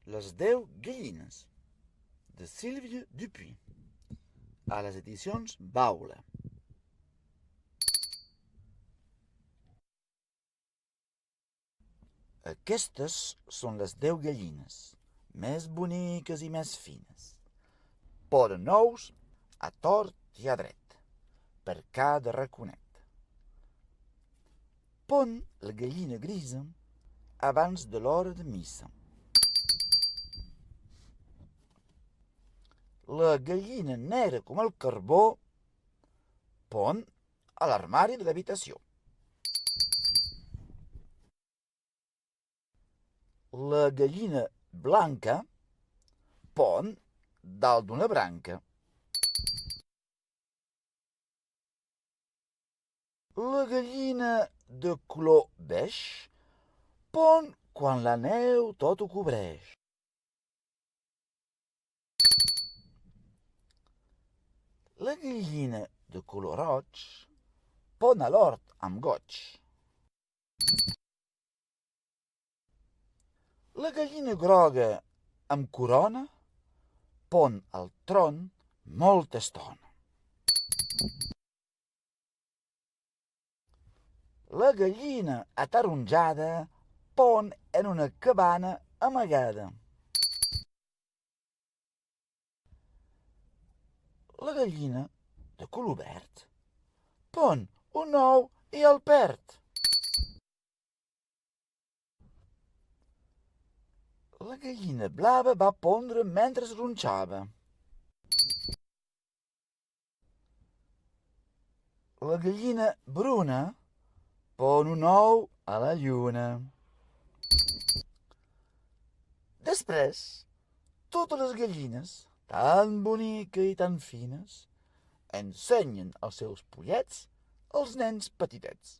Les 10 gallines, de Sílvia Dupuy, a les edicions Baula. Aquestes són les 10 gallines, més boniques i més fines. Poden ous a tort i a dret, per cada raconet. Pon la gallina grisa abans de l'hora de missa. La gallina negra com el carbó pon a l'armari de l'habitació. La gallina blanca pon dalt d'una branca. La gallina de color beix pon quan la neu tot ho cobreix. La gallina de color roig pon a l'hort amb goig. La gallina groga amb corona pon al tron molta estona. La gallina ataronjada pon en una cabana amagada. La gallina de color verd pon un ou i el perd. La gallina blava va pondre mentre es ronxava. La gallina bruna pon un ou a la lluna. Després, totes les gallines, tan boniques i tan fines, ensenyen els seus pollets als nens petitets.